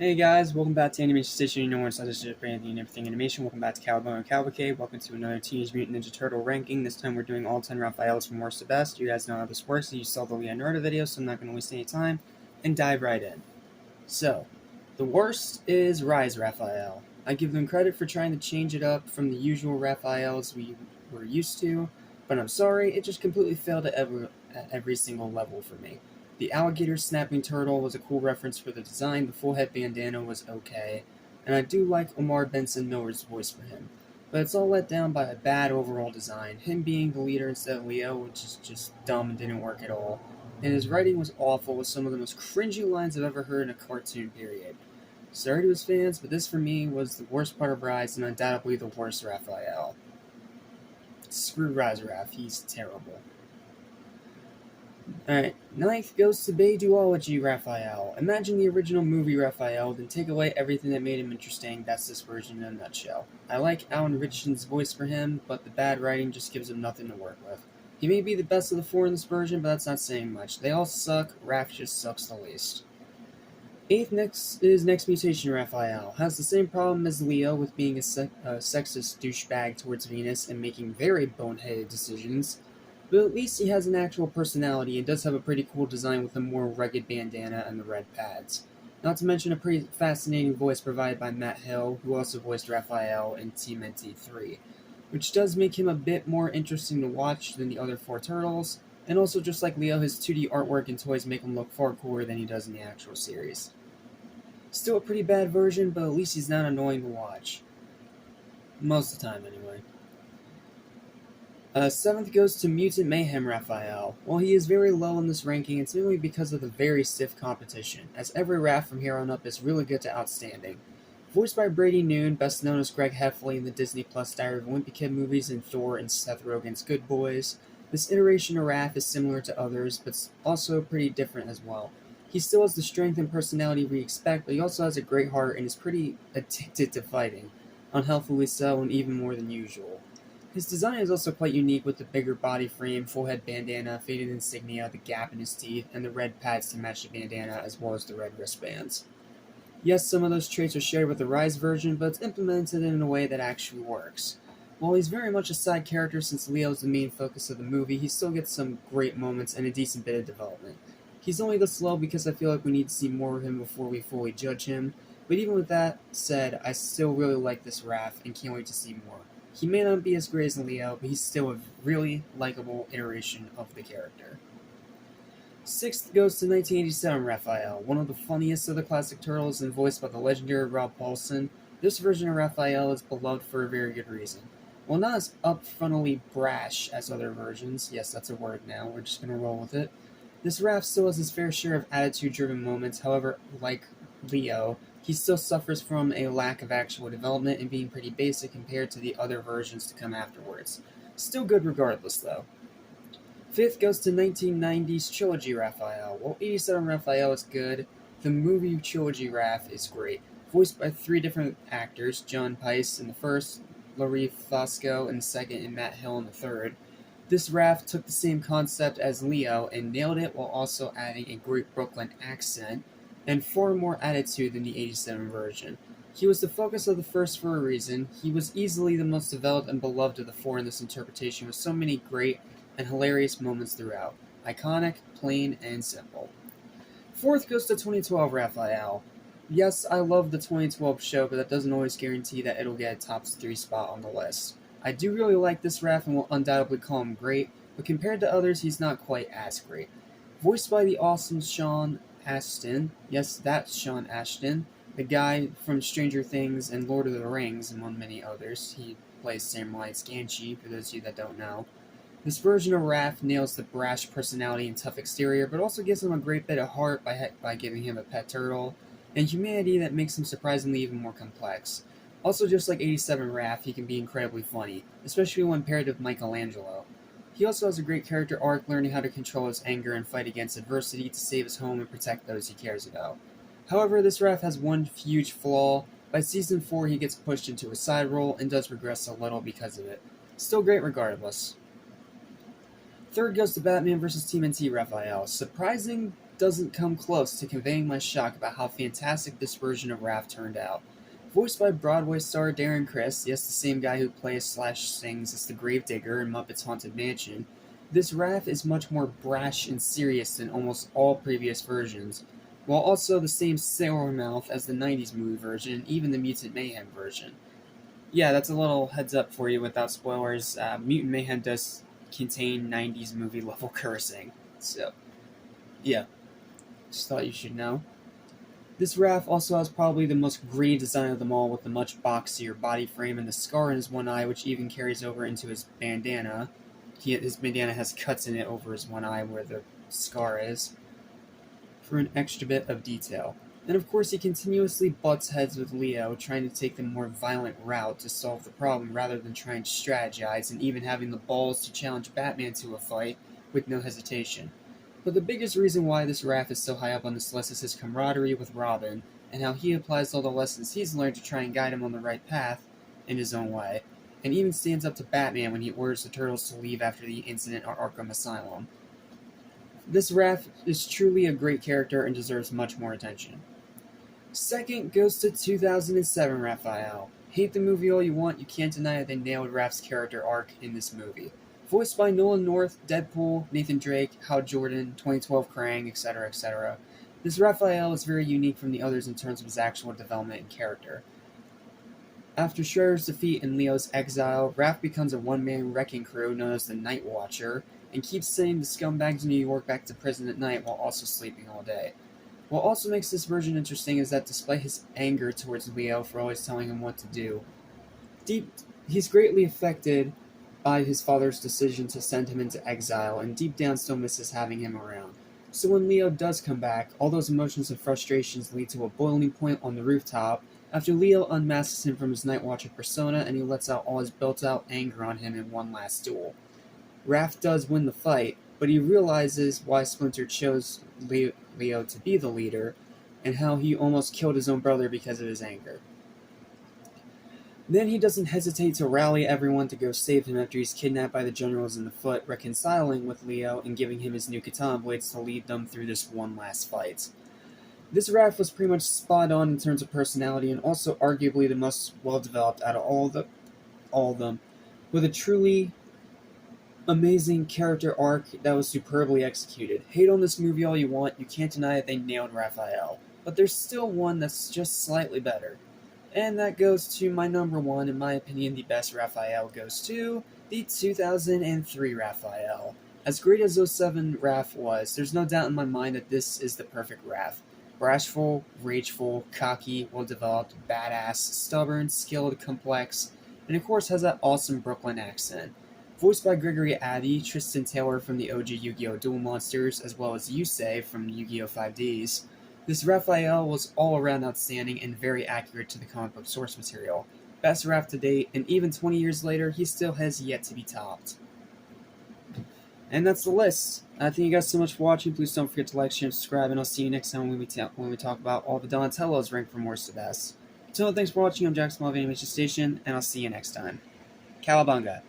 Hey guys, welcome back to Animation Station. You know where it's not just anything and everything animation. Welcome back to Cowabunga and Calvacade. Welcome to another Teenage Mutant Ninja Turtle ranking. This time we're doing all 10 Raphaels from worst to best. You guys know how this works. You saw the Leonardo video, so I'm not going to waste any time and dive right in. So, the worst is Rise Raphael. I give them credit for trying to change it up from the usual Raphaels we were used to, but I'm sorry, it just completely failed at every single level for me. The alligator snapping turtle was a cool reference for the design, the full head bandana was okay, and I do like Omar Benson Miller's voice for him. But it's all let down by a bad overall design, him being the leader instead of Leo, which is just dumb and didn't work at all. And his writing was awful, with some of the most cringy lines I've ever heard in a cartoon, period. Sorry to his fans, but this for me was the worst part of Rise and undoubtedly the worst Raphael. Screw Rise Raph, he's terrible. Alright, ninth goes to Beiduology Raphael. Imagine the original movie Raphael, then take away everything that made him interesting. That's this version in a nutshell. I like Alan Richardson's voice for him, but the bad writing just gives him nothing to work with. He may be the best of the four in this version, but that's not saying much. They all suck, Raph just sucks the least. Eighth is Next Mutation Raphael. Has the same problem as Leo with being a sexist douchebag towards Venus and making very boneheaded decisions. But at least he has an actual personality and does have a pretty cool design with a more rugged bandana and the red pads. Not to mention a pretty fascinating voice provided by Matt Hill, who also voiced Raphael in TMNT 3, which does make him a bit more interesting to watch than the other four turtles, and also just like Leo, his 2D artwork and toys make him look far cooler than he does in the actual series. Still a pretty bad version, but at least he's not annoying to watch. Most of the time, anyway. Seventh goes to Mutant Mayhem Raphael. While he is very low in this ranking, it's mainly because of the very stiff competition, as every Raph from here on up is really good to outstanding. Voiced by Brady Noon, best known as Greg Heffley in the Disney Plus Diary of a Wimpy Kid movies and Thor and Seth Rogen's Good Boys, this iteration of Raph is similar to others, but also pretty different as well. He still has the strength and personality we expect, but he also has a great heart and is pretty addicted to fighting, unhealthily so and even more than usual. His design is also quite unique with the bigger body frame, full head bandana, faded insignia, the gap in his teeth, and the red pads to match the bandana as well as the red wristbands. Yes, some of those traits are shared with the Rise version, but it's implemented in a way that actually works. While he's very much a side character since Leo is the main focus of the movie, he still gets some great moments and a decent bit of development. He's only this low because I feel like we need to see more of him before we fully judge him, but even with that said, I still really like this Raph and can't wait to see more. He may not be as great as Leo, but he's still a really likable iteration of the character. Sixth goes to 1987 Raphael, one of the funniest of the classic turtles and voiced by the legendary Rob Paulsen. This version of Raphael is beloved for a very good reason. While not as upfrontally brash as other versions, yes, that's a word now, we're just gonna roll with it, this Raph still has his fair share of attitude-driven moments. However, like Leo, he still suffers from a lack of actual development and being pretty basic compared to the other versions to come afterwards. Still good regardless, though. Fifth goes to 1990's Trilogy Raphael. While 87 Raphael is good, the movie Trilogy Raph is great. Voiced by three different actors, John Peiss in the first, Larry Fosco in the second, and Matt Hill in the third. This Raph took the same concept as Leo and nailed it while also adding a great Brooklyn accent and far more attitude than the 87 version. He was the focus of the first for a reason. He was easily the most developed and beloved of the four in this interpretation with so many great and hilarious moments throughout. Iconic, plain, and simple. Fourth goes to 2012 Raphael. Yes, I love the 2012 show, but that doesn't always guarantee that it'll get a top 3 spot on the list. I do really like this Raph and will undoubtedly call him great, but compared to others, he's not quite as great. Voiced by the awesome Sean Astin, yes, that's Sean Astin, the guy from Stranger Things and Lord of the Rings, among many others. He plays Samurai Scanchi, for those of you that don't know. This version of Raph nails the brash personality and tough exterior, but also gives him a great bit of heart by giving him a pet turtle, and humanity that makes him surprisingly even more complex. Also, just like 87 Raph, he can be incredibly funny, especially when paired with Michelangelo. He also has a great character arc, learning how to control his anger and fight against adversity to save his home and protect those he cares about. However, this Raph has one huge flaw. By season 4, he gets pushed into a side role and does regress a little because of it. Still great regardless. Third goes to Batman vs. TMNT Raphael. Surprising doesn't come close to conveying my shock about how fantastic this version of Raph turned out. Voiced by Broadway star Darren Criss, yes, the same guy who plays/sings as the Gravedigger in Muppets Haunted Mansion, this Raph is much more brash and serious than almost all previous versions, while also the same sour mouth as the 90s movie version and even the Mutant Mayhem version. Yeah, that's a little heads up for you without spoilers. Mutant Mayhem does contain 90s movie level cursing. So, yeah, just thought you should know. This Raph also has probably the most gritty design of them all, with the much boxier body frame and the scar in his one eye, which even carries over into his bandana. His bandana has cuts in it over his one eye where the scar is, for an extra bit of detail. And of course, he continuously butts heads with Leo, trying to take the more violent route to solve the problem rather than trying to strategize, and even having the balls to challenge Batman to a fight with no hesitation. But the biggest reason why this Raph is so high up on this list is his camaraderie with Robin, and how he applies all the lessons he's learned to try and guide him on the right path in his own way, and even stands up to Batman when he orders the Turtles to leave after the incident at Arkham Asylum. This Raph is truly a great character and deserves much more attention. Second goes to 2007 Raphael. Hate the movie all you want, you can't deny that they nailed Raph's character arc in this movie. Voiced by Nolan North, Deadpool, Nathan Drake, Hal Jordan, 2012 Krang, etc., etc., this Raphael is very unique from the others in terms of his actual development and character. After Shredder's defeat and Leo's exile, Raph becomes a one-man wrecking crew known as the Night Watcher, and keeps sending the scumbags of New York back to prison at night while also sleeping all day. What also makes this version interesting is that despite his anger towards Leo for always telling him what to do, he's greatly affected by his father's decision to send him into exile, and deep down still misses having him around. So when Leo does come back, all those emotions and frustrations lead to a boiling point on the rooftop after Leo unmasks him from his Night Watcher persona and he lets out all his built-out anger on him in one last duel. Raph does win the fight, but he realizes why Splinter chose Leo to be the leader, and how he almost killed his own brother because of his anger. Then he doesn't hesitate to rally everyone to go save him after he's kidnapped by the generals in the Foot, reconciling with Leo and giving him his new katana blades to lead them through this one last fight. This Raph was pretty much spot on in terms of personality, and also arguably the most well-developed out of all of them, with a truly amazing character arc that was superbly executed. Hate on this movie all you want, you can't deny that they nailed Raphael, but there's still one that's just slightly better. And that goes to my number one, in my opinion, the best Raphael goes to the 2003 Raphael. As great as 07 Raph was, there's no doubt in my mind that this is the perfect Raph. Bashful, rageful, cocky, well-developed, badass, stubborn, skilled, complex, and of course has that awesome Brooklyn accent. Voiced by Gregory Abbey, Tristan Taylor from the OG Yu-Gi-Oh! Duel Monsters, as well as Yusei from Yu-Gi-Oh! 5Ds, this Raphael was all around outstanding and very accurate to the comic book source material. Best Raph to date, and even 20 years later, he still has yet to be topped. And that's the list. Thank you guys so much for watching. Please don't forget to like, share, and subscribe, and I'll see you next time when we talk about all the Donatellos ranked from worst to best. Until then, thanks for watching. I'm Jack Small of Animation Station, and I'll see you next time. Cowabunga.